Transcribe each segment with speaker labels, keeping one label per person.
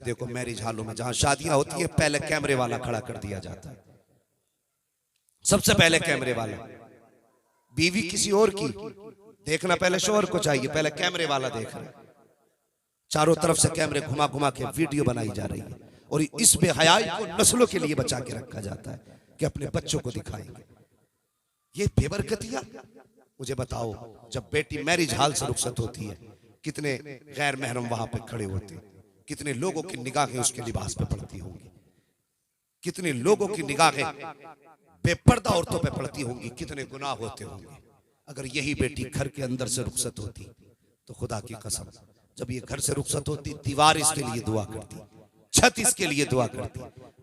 Speaker 1: देखो मैरिज हॉलों में जहां शादियां होती है पहले कैमरे वाला खड़ा कर दिया जाता है, सबसे पहले कैमरे वाला। बीवी किसी और की देखना पहले शोहर को चाहिए, पहले कैमरे वाला देख रहा है। चारों तरफ से कैमरे घुमा घुमा के वीडियो बनाई जा रही है और इस बेहयाई को नस्लों के लिए बचा के रखा जाता है कि अपने बच्चों को दिखाएंगे। ये बेबरकतियां मुझे बताओ, जब बेटी मैरिज हॉल से रुखसत होती है कितने गैर महरम वहां पे खड़े होते हैं, कितने लोगों की निगाहें उसके लिबास पे पड़ती होंगी, कितने लोगों की निगाहें बेपर्दा औरतों पे पड़ती होंगी, कितने गुनाह होते होंगे। अगर यही बेटी घर के अंदर से रुखसत होती तो खुदा की कसम जब ये घर से रुखसत होती दीवार इसके लिए दुआ करती, छत इसके लिए दुआ करती,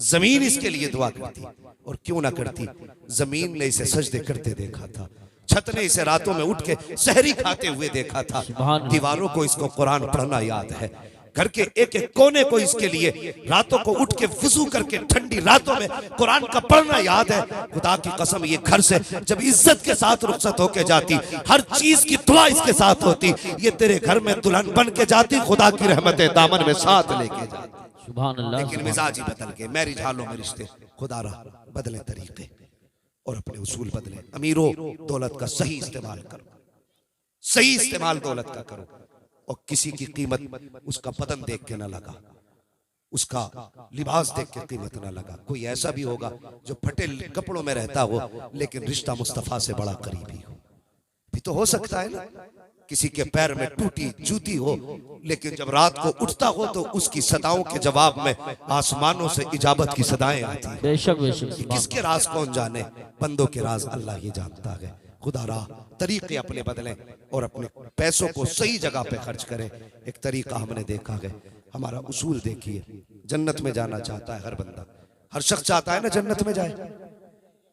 Speaker 1: जमीन इसके लिए दुआ करती। और क्यों ना करती, जमीन ने इसे सजदे करते देखा था, छत ने इसे रातों में उठ के सहरी खाते हुए देखा था, दीवारों को इसको कुरान पढ़ना याद है, घर के एक एक कोने को इसके लिए रातों को उठ के वुजू करके ठंडी रातों में कुरान का पढ़ना याद है। खुदा की कसम ये घर से जब इज्जत के साथ रुखसत होके जाती, हर चीज की दुआ इसके साथ होती, ये तेरे घर में दुल्हन बन के जाती, खुदा की रहमतें दामन में साथ लेके जाती। सुभान अल्लाह। लेकिन मिजाज ही बदल के मैरिज हॉलों में रिश्ते खुदा रहा बदले तरीके और अपने उसूल बदले। अमीरों दौलत का सही इस्तेमाल करो, सही इस्तेमाल दौलत का करो और किसी की कीमत उसका बदन देख के ना लगा, उसका लिबास देख के कीमत ना लगा। कोई ऐसा भी होगा जो फटे कपड़ों में रहता हो लेकिन रिश्ता मुस्तफा से बड़ा करीबी हो, भी तो हो सकता है ना। किसी के पैर में टूटी जूती हो लेकिन जब रात को उठता हो तो उसकी सदाओं के जवाब में आसमानों से इजाबत की सदाएं आती हैं। बेशक बेशक। किसके राज कौन जाने, बंदों के राज अल्लाह ही जानता है। खुदा राह तरीके अपने बदलें और अपने पैसों को सही जगह पे खर्च करें। एक तरीका हमने देखा है, हमारा उसूल देखिए, जन्नत में जाना चाहता है हर बंदा, हर शख्स चाहता है ना जन्नत में जाए।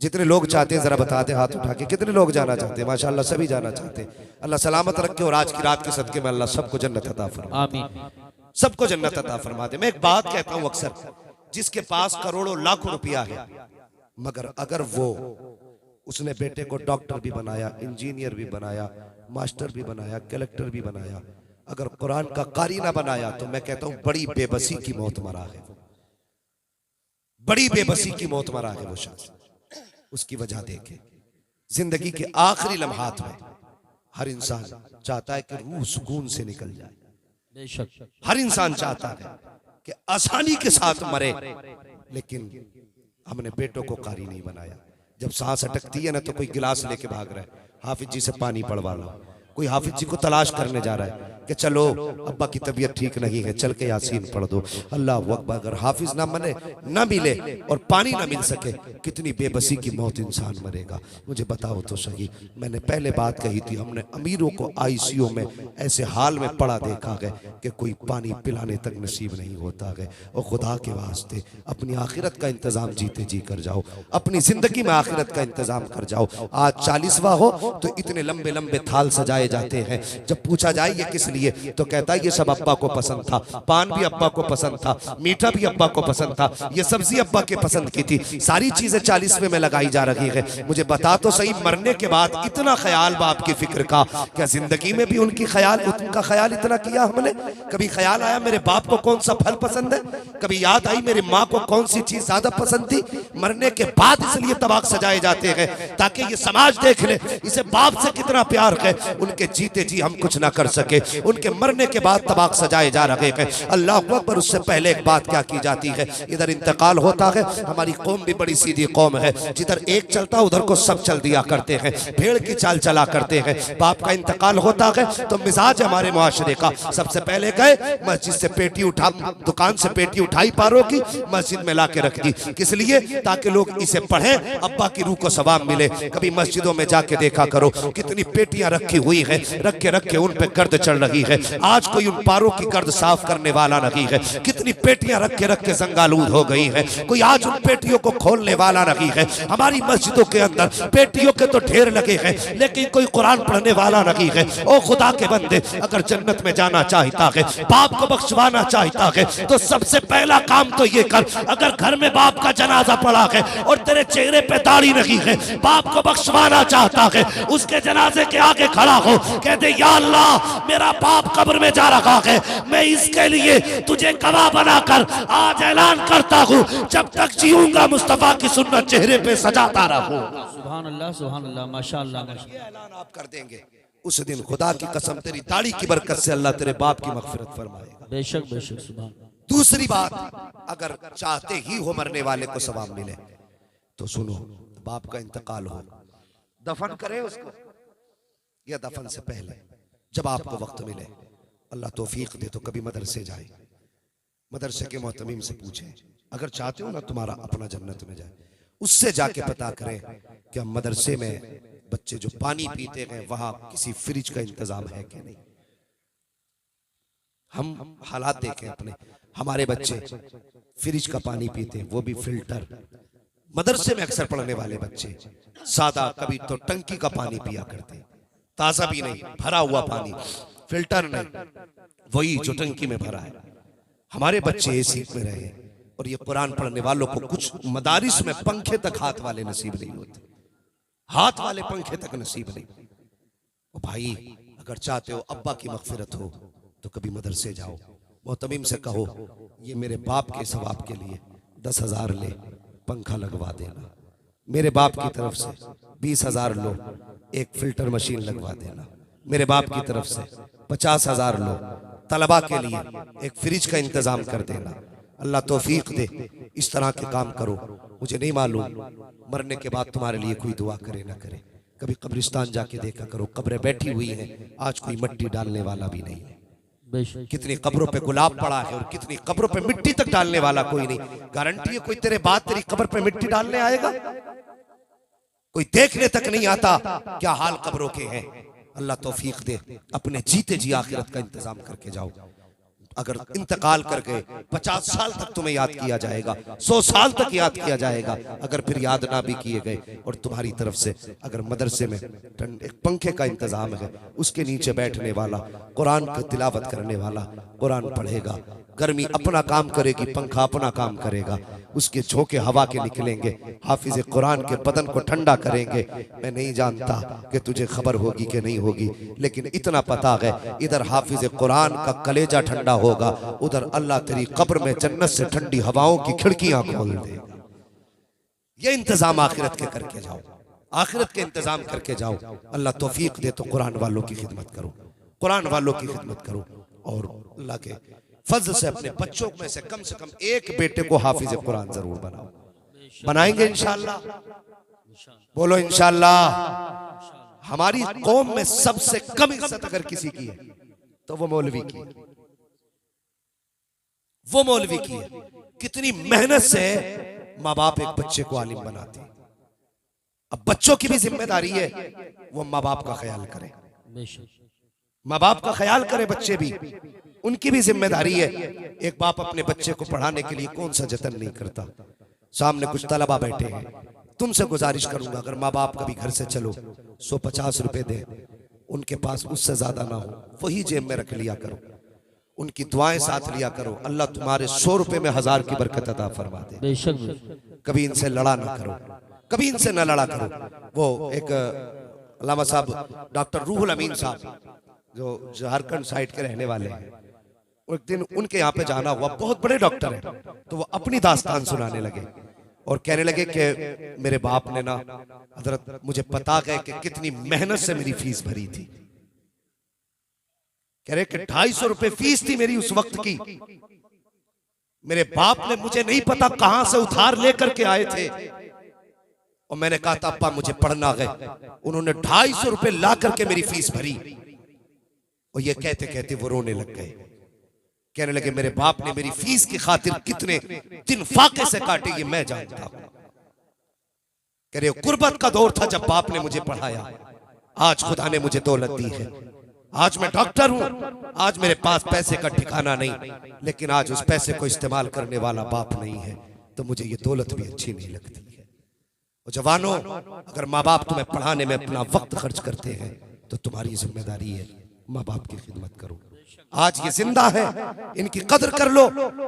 Speaker 1: जितने लोग चाहते हैं जरा बता दे हाथ उठा के, कितने लोग जाना चाहते हैं? माशाअल्लाह सभी जाना चाहते हैं। अल्लाह सलामत रखे और आज की रात के सदके में अल्लाह सबको जन्नत अता फरमा, आमीन, सबको जन्नत अता फरमा दे। मैं एक बात कहता हूँ अक्सर, जिसके पास करोड़ों लाखों रुपया है मगर अगर वो उसने बेटे को डॉक्टर भी बनाया, इंजीनियर भी बनाया, मास्टर भी बनाया, कलेक्टर भी बनाया, अगर कुरान का कारी ना बनाया तो मैं कहता हूं बड़ी बेबसी की मौत मरा है, बड़ी बेबसी की मौत मरा है वो शख्स। उसकी वजह देखे, जिंदगी के आखिरी लम्हात में हर इंसान चाहता है कि रूह सुकून से निकल जाए, हर इंसान चाहता है कि आसानी के साथ मरे, लेकिन हमने बेटों को कारी नहीं बनाया। जब सांस अटकती है ना तो कोई गिलास लेके भाग रहा है, हाफिज जी से पानी पड़वा लो, कोई हाफिज जी को तलाश करने जा रहा है कि चलो अब्बा की तबीयत ठीक नहीं है, चल के यासीन पढ़ दो। अल्लाह अकबर। अगर हाफिज ना मने, ना मिले और पानी ना मिल सके, कितनी बेबसी की मौत इंसान मरेगा। मुझे बताओ तो सही, मैंने पहले बात कही थी, हमने अमीरों को आईसीयू में ऐसे हाल में पड़ा देखा है कि कोई पानी पिलाने तक नसीब नहीं होता है। और खुदा के वास्ते अपनी आखिरत का इंतजाम जीते जी कर जाओ, अपनी जिंदगी में आखिरत का इंतजाम कर जाओ। आज 40वां हो तो इतने लंबे लंबे थाल सजाए जाते हैं, जब पूछा जाए ये किस लिए तो कहता है ये सब अब्बा को पसंद था, पान भी अब्बा को पसंद था, मीठा भी अब्बा को पसंद था, ये सब्जी अब्बा के पसंद की थी, सारी चीजें 40वें में लगाई जा रही है। मुझे बता तो सही, मरने के बाद इतना ख्याल बाप की फिक्र का, क्या जिंदगी में भी उनका ख्याल इतना किया हमने? कभी ख्याल आया मेरे बाप को कौन सा फल पसंद है? कभी याद आई मेरी माँ को कौन सी चीज ज्यादा पसंद थी? मरने के बाद इसलिए तबाक सजाए जाते हैं ताकि ये समाज देख ले इसे बाप से कितना प्यार है। उनके जीते जी हम कुछ ना कर सके, उनके मरने के बाद तबाक सजाए जा रहे हैं। अल्लाह अकबर। उससे पहले एक बात क्या की जाती है, इधर इंतकाल होता है, हमारी कौम भी बड़ी सीधी कौम है, जिधर एक चलता उधर को सब चल दिया करते हैं, भेड़ की चाल चला करते हैं। बाप का इंतकाल होता है तो मिजाज हमारे मुआशरे का, सबसे पहले गए मस्जिद से पेटी उठा, दुकान से पेटी उठाई पारों की, मस्जिद में ला के रख दी। किस लिए? ताकि लोग इसे पढ़ें, अब्बा की रूह को सवाब मिले। कभी मस्जिदों में जाके देखा करो कितनी पेटियां रखी हुई है, रख के उन पे गर्द चढ़ रही है। आज कोई उन पारों की गर्द साफ करने वाला नहीं है। कितनी पेटियां रख के जंगालूद हो गई है, कोई आज उन पेटियों को खोलने वाला नहीं है। हमारी मस्जिदों के अंदर पेटियों के तो ढेर लगे हैं लेकिन कोई कुरान पढ़ने वाला नहीं है। ओ खुदा के बंदे, अगर जन्नत में जाना चाहता है, बाप को बख्शवाना चाहता है तो सबसे पहला काम तो ये कर, अगर घर में बाप का जनाजा पड़ा है और तेरे चेहरे पे दाढ़ी नहीं है, बाप को बख्शवाना चाहता है, उसके जनाजे के आगे खड़ा हो हो, कहते या अल्लाह मेरा बाप कब्र में जा रहा है, मैं इसके लिए तुझे गवाह बनाकर आज ऐलान करता हूँ, जब तक जीऊंगा मुस्तफा की सुन्नत चेहरे पे सजाता रहूंगा।
Speaker 2: सुभान अल्लाह माशाअल्लाह।
Speaker 1: ये ऐलान आप कर देंगे, उस दिन खुदा की कसम तेरी दाढ़ी की बरकत से अल्लाह तेरे बाप की मगफिरत फरमाएगा।
Speaker 2: बेशक बेशक सुभान।
Speaker 1: दूसरी बात, अगर चाहते ही हो मरने वाले को सवाब मिले तो सुनो, बाप का इंतकाल हो, दफन करें उसको या दफन से पहले जब आपको वक्त मिले, अल्लाह तौफीक दे तो कभी मदरसे जाए, मदरसे के मोहतमीम से पूछे, अगर चाहते हो ना तुम्हारा अपना जन्नत में जाए, उससे जाके पता करें कि हम मदरसे में बच्चे जो पानी पीते हैं वहां किसी फ्रिज का इंतजाम है कि नहीं। हम हालात देखें अपने, हमारे बच्चे फ्रिज का पानी पीते हैं, वो भी फिल्टर। मदरसे में अक्सर पढ़ने वाले बच्चे सादा, कभी तो टंकी का पानी पिया करते, ताजा भी नहीं, भरा हुआ पानी, फिल्टर नहीं, वही जो टंकी में भरा है। हमारे बच्चे एसी में रहे, और ये कुरान पढ़ने वालों को कुछ मदारिस में पंखे तक हाथ वाले नसीब नहीं होते, हाथ वाले पंखे तक नसीब नहीं। ओ भाई, अगर चाहते हो अब्बा की मगफिरत हो तो कभी मदरसे जाओ, मोहतमीम से कहो ये मेरे बाप के सवाब के लिए 10,000 ले, पंखा लगवा देना, मेरे बाप की तरफ से 20,000 लो, एक फिल्टर मशीन लगवा देना, मेरे बाप की तरफ से 50,000 लो, तलबा के लिए एक फ्रिज का इंतजाम कर देना। अल्लाह तौफीक दे, इस तरह के काम करो। मुझे नहीं मालूम मरने के बाद तुम्हारे लिए कोई दुआ करे ना करे, कभी कब्रिस्तान जाके देखा करो, कब्रें बैठी हुई हैं, आज कोई मिट्टी डालने वाला भी नहीं है। कितनी कब्रों पे गुलाब पड़ा है और कितनी कब्रों पे मिट्टी तक डालने वाला कोई नहीं। गारंटी है कोई तेरे बाद तेरी कब्र पे मिट्टी डालने आएगा? कोई देखने तक नहीं आता क्या हाल कब्रों के हैं। अल्लाह तौफीक दे, अपने जीते जी आखिरत का इंतजाम करके जाओ। अगर इंतकाल कर गए 50 साल तक तुम्हें याद किया जाएगा, 100 साल तक याद किया जाएगा। अगर फिर याद ना भी किए गए और तुम्हारी तरफ से अगर मदरसे में एक पंखे का इंतजाम है, उसके नीचे बैठने वाला, कुरान की तिलावत करने वाला कुरान पढ़ेगा, गर्मी अपना काम करेगी, पंखा अपना काम करेगा, उसके झोंके हवा के निकलेंगे, हाफिज कुरान के बदन को ठंडा करेंगे। मैं नहीं जानता कि तुझे खबर होगी कि नहीं होगी, लेकिन इतना पता है इधर हाफिज कुरान का कलेजा ठंडा होगा, उधर अल्लाह तेरी कब्र में जन्नत से ठंडी हवाओं की खिड़कियां खोल देगा। ये इंतजाम आखिरत के करके जाओ, आखिरत के इंतजाम करके जाओ। अल्लाह तौफीक दे तो कुरान वालों की खिदमत करो, कुरान वालों की खिदमत करो, और अल्लाह के फजल से अपने बच्चों में से कम एक बेटे को हाफिज कुरान जरूर बनाओ। बनाएंगे इंशाअल्लाह, बोलो इंशाअल्लाह। हमारी कौम में सबसे कम इज्जत अगर किसी की है तो वो मौलवी की, वो मौलवी की है। कितनी मेहनत से माँ बाप एक बच्चे को आलिम बनाते। अब बच्चों की भी जिम्मेदारी है वो माँ बाप का ख्याल करें, माँ बाप का ख्याल करें, बच्चे भी, उनकी भी जिम्मेदारी है। एक बाप अपने बच्चे को पढ़ाने के लिए कौन सा जतन नहीं करता। सामने कुछ तलबा बैठे हैं, तुमसे गुजारिश करूंगा अगर माँ बाप कभी घर से चलो 150 रुपए दे, उनके पास उससे ज्यादा ना हो, वही जेब में रख लिया करो, उनकी दुआएं साथ लिया करो। अल्लाह तुम्हारे 100 रुपए में 1000 की बरकत अता फरमा दे।
Speaker 2: बेशक।
Speaker 1: कभी इनसे लड़ा ना करो, कभी इनसे ना लड़ा करो। वो एक अल्लामा साहब डॉक्टर रूहुल अमीन साहब जो झारखंड साइड के रहने वाले हैं, एक दिन उनके यहाँ पे जाना हुआ, बहुत बड़े डॉक्टर हैं, तो वो अपनी दास्तान सुनाने लगे और कहने लगे कि मेरे बाप ने ना हजरत मुझे पता है कि कितनी मेहनत से मेरी फीस भरी थी। कह रहे कि 250 रुपए फीस थी मेरी उस वक्त की, मेरे बाप ने मुझे नहीं पता कहां से उधार लेकर के आए थे, और मैंने कहा था अब्बा मुझे पढ़ना है। उन्होंने 250 रुपए ला करके मेरी फीस भरी, और ये कहते कहते वो रोने लग गए। कहने लगे मेरे बाप ने मेरी फीस की खातिर कितने दिन फाके से काटे ये मैं जानता हूं। कह रहे गुर्बत का दौर था जब बाप ने मुझे पढ़ाया, आज खुदा ने मुझे दौलत दी है, आज मैं डॉक्टर हूं, आज मेरे पास पैसे का ठिकाना नहीं, लेकिन आज उस पैसे को इस्तेमाल करने वाला बाप नहीं है, तो मुझे ये दौलत भी अच्छी नहीं लगती है। और जवानों, अगर माँ बाप तुम्हें पढ़ाने में अपना वक्त खर्च करते हैं तो तुम्हारी जिम्मेदारी है माँ बाप की खिदमत करो। आज ये जिंदा है, इनकी कदर कर लो।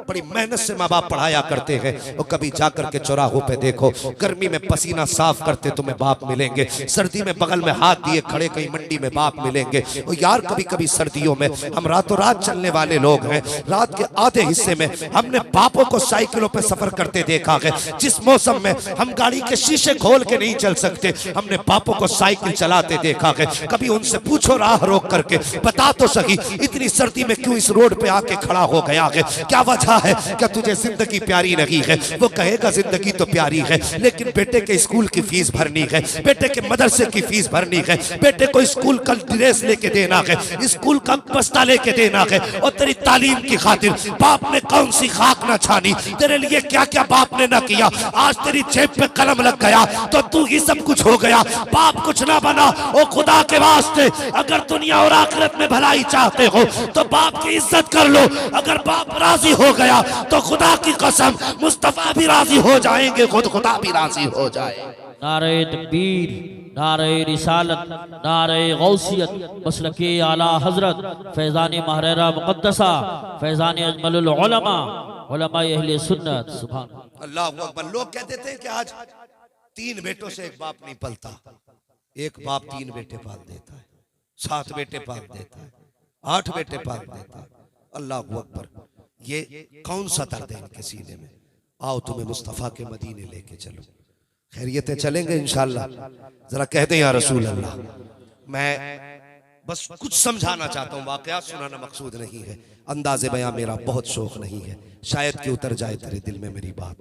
Speaker 1: बड़ी मेहनत से माँ बाप पढ़ाया करते हैं। और कभी जाकर के चौराहों पे देखो, गर्मी में पसीना साफ करते तुम्हें बाप मिलेंगे, सर्दी में बगल में हाथ दिए खड़े कहीं मंडी में बाप मिलेंगे। और यार कभी कभी सर्दियों में हम रातों रात चलने वाले लोग हैं, रात के आधे हिस्से में हमने बापों को साइकिलों पे सफर करते देखा है। जिस मौसम में हम गाड़ी के शीशे खोल के नहीं चल सकते, हमने बापों को साइकिल चलाते देखा है। कभी उनसे पूछो राह रोक करके, बता तो सही इतनी सर्दी में क्यों इस रोड पे आके खड़ा हो गया है, क्या वजह है? क्या तुझे जिंदगी प्यारी नहीं है? वो कहेगा जिंदगी तो प्यारी है, लेकिन बेटे के स्कूल की फीस भरनी है, बेटे के मदरसे की फीस भरनी है, बेटे को स्कूल का ड्रेस लेके देना है, स्कूल का बस्ता लेके देना है। और तेरी तालीम की खातिर बाप ने कौन सी खाक ना छानी, तेरे लिए क्या क्या बाप ने ना किया। आज तेरी जेब पे कलम लग गया तो तू ही सब कुछ हो गया, बाप कुछ ना बना। ओ खुदा के वास्ते, अगर दुनिया और आखिरत में भलाई चाहते हो तो बाप की इज्जत कर लो। अगर बाप राजी हो गया तो खुदा की कसम मुस्तफा भी राजी हो जाएंगे, खुद खुदा भी राजी हो जाए।
Speaker 2: नारे तकबीर, नारे रिसालत, नारे गौसियत, मसलके आला हजरत फैज़ान महरेरा मुक़द्दसा, फैज़ान अजमलुल उलमा, उलमा अहले सुन्नत। सुभान
Speaker 1: अल्लाह अकबर। लोग कहते थे कि आज 3 बेटों से एक बाप नहीं पलता, एक बाप 3 बेटे पाल देता है, 7 बेटे पाल देता है, 8 बेटे पाल देता है। अल्लाह अकबर। ये कौन सा दर्द है इनके सीने में? आओ तुम्हें मुस्तफा के मदीने लेके चलो। खैरियतें चलेंगे इंशाअल्लाह। जरा कह दे या रसूल अल्लाह। मैं बस कुछ समझाना चाहता हूँ, वाकया सुनाना मकसूद नहीं है, अंदाज़े बयां मेरा बहुत शौक नहीं है, शायद कि उतर जाए तेरे दिल में मेरी बात।